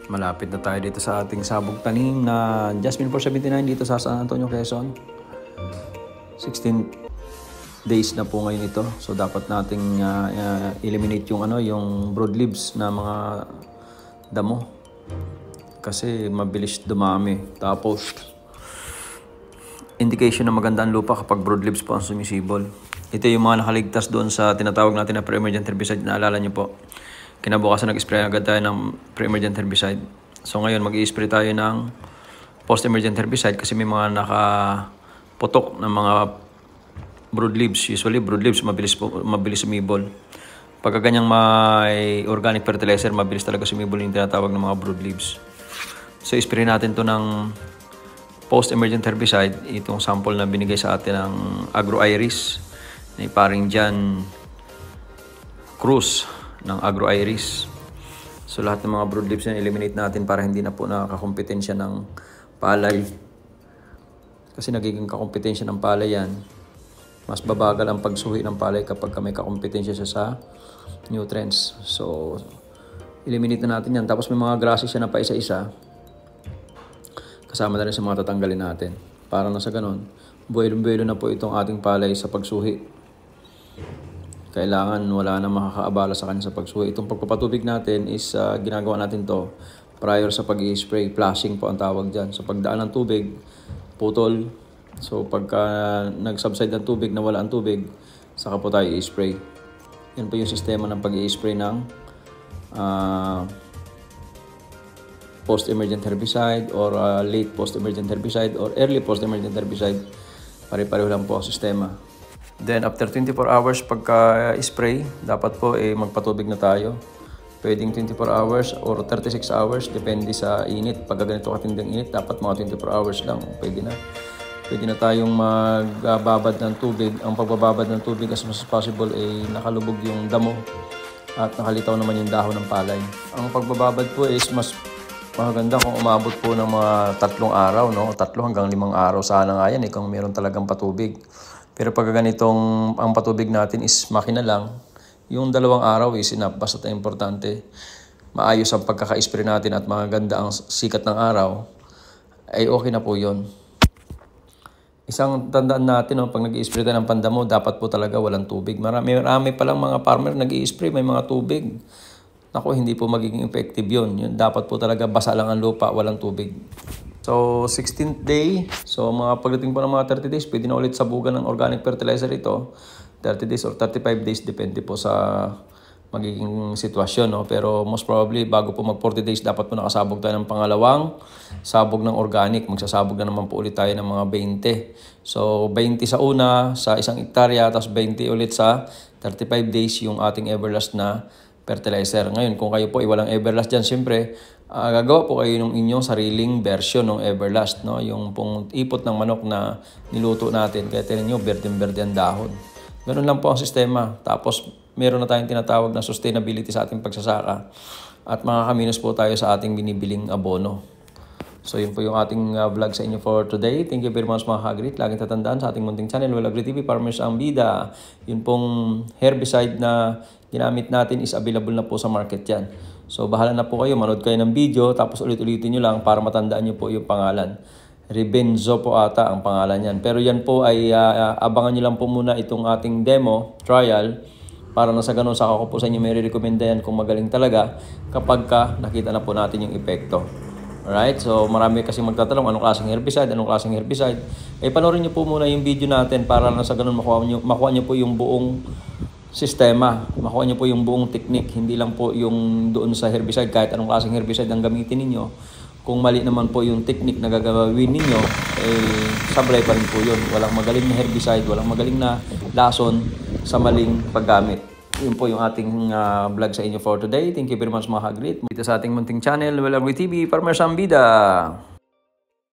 Malapit na tayo dito sa ating sabog tanim na Jasmine 479 dito sa San Antonio, Quezon. 16 days na po ngayon ito. So dapat nating eliminate yung broadleaves na mga damo. Kasi mabilis dumami. Tapos indication na maganda ang lupa kapag broadleaves po ang sumisibol. Ito yung mga nakaligtas doon sa tinatawag natin na pre-emergent herbicide. Naalala nyo po. Kinabukasan nag-spray agad tayo ng pre-emergent herbicide. So ngayon mag-i-spray tayo ng post-emergent herbicide kasi may mga nakaputok ng mga broadleaves. Usually broadleaves mabilis sumibol. Pagka ganyang may organic fertilizer, mabilis talaga sumibol yung tinatawag ng mga broadleaves. So i-spray natin to ng post-emergent herbicide. Itong sample na binigay sa atin ng Agro Iris ni paring Jan Cruz ng Agro Iris. So lahat ng mga broadleaves yan eliminate natin para hindi na po nakakakompetensya ng palay. Kasi nagiging kakompetensya ng palay yan. Mas babagal ang pagsuhi ng palay kapag may kakompetensya siya sa nutrients. So eliminate na natin yan. Tapos may mga grasses siya na pa isa-isa. Kasama na rin sa mga tatanggalin natin. Para na sa ganun, buwelo-buwelo na po itong ating palay sa pagsuhi. Kailangan wala na makakaabala sa kanya sa pagsuhi. Itong pagpapatubig natin is ginagawa natin to prior sa pag-i-spray. Flashing po ang tawag dyan. So pagdaan ng tubig, putol. So pagka nag-subside ng tubig, nawala ang tubig, saka po tayo i-spray. Yan po yung sistema ng pag-i-spray ng post-emergent herbicide or late post-emergent herbicide or early post-emergent herbicide. Pare-pareho lang po ang sistema. Then after 24 hours pagka-spray, dapat po magpatubig na tayo. Pwedeng 24 hours or 36 hours, depende sa init. Pag ganito katindang init, dapat mga 24 hours lang. Pwede na. Pwede na tayong magbabad ng tubig. Ang pagbababad ng tubig as much as possible ay nakalubog yung damo at nakalitaw naman yung dahon ng palay. Ang pagbababad po is mas maganda kung umabot po ng mga 3 araw, no? 3 hanggang 5 araw. Sana nga yan kung meron talagang patubig. Pero pag ganitong ang patubig natin is makina lang, yung 2 araw is enough. Basta importante, maayos ang pagkaka-spray natin at maganda ang sikat ng araw, ay okay na po yun. Isang tandaan natin, pag nag-i-spray tayo ng pandamo, dapat po talaga walang tubig. Marami palang mga farmer nag-i-spray, may mga tubig. Naku, hindi po magiging effective yun. Dapat po talaga basa lang ang lupa, walang tubig. So, 16th day. So, pagdating po ng mga 30 days, pwede na ulit sabugan ng organic fertilizer ito. 30 days or 35 days, depende po sa magiging sitwasyon. No? Pero most probably, bago po mag 40 days, dapat po nakasabog tayo ng pangalawang sabog ng organic. Magsasabog na naman po ulit tayo ng mga 20. So, 20 sa una, sa 1 hektarya, tapos 20 ulit sa 35 days yung ating Everlast na fertilizer. Ngayon, kung kayo po walang Everlast dyan, siyempre, gagawa po kayo ng inyong sariling version ng Everlast. No? Yung pong ipot ng manok na niluto natin. Kaya tinan nyo, berde-berde ang dahon. Ganun lang po ang sistema. Tapos, meron na tayong tinatawag na sustainability sa ating pagsasaka. At makakaminos po tayo sa ating binibiling abono. So, yun po yung ating vlog sa inyo for today. Thank you very much mga ka-agrit. Laging tatandaan sa ating munting channel, Well Agri TV, Farmers ang Bida. Yun pong herbicide na ginamit natin is available na po sa market yan. So, bahala na po kayo. Manood kayo ng video, tapos ulit-ulitin nyo lang para matandaan nyo po yung pangalan. Rebenzo po ata ang pangalan yan. Pero yan po ay abangan nyo lang po muna itong ating demo, trial, para na sa ganun, saka ko po sa inyo may re-recommenda yan kung magaling talaga kapag nakita na po natin yung epekto. Alright, so marami kasi magtatanong anong klaseng herbicide. Panoorin nyo po muna yung video natin para na sa ganun makuha nyo po yung buong sistema. Makuha nyo po yung buong technique. Hindi lang po yung doon sa herbicide, kahit anong klaseng herbicide ang gamitin ninyo. Kung mali naman po yung technique na gagawin ninyo, sablay pa rin po yun. Walang magaling na herbicide, walang magaling na lason sa maling paggamit. Yun po yung ating vlog sa inyo for today. Thank you very much mga ka-agrit. Dito sa ating munting channel, Well Agri TV, Farmers ang Bida.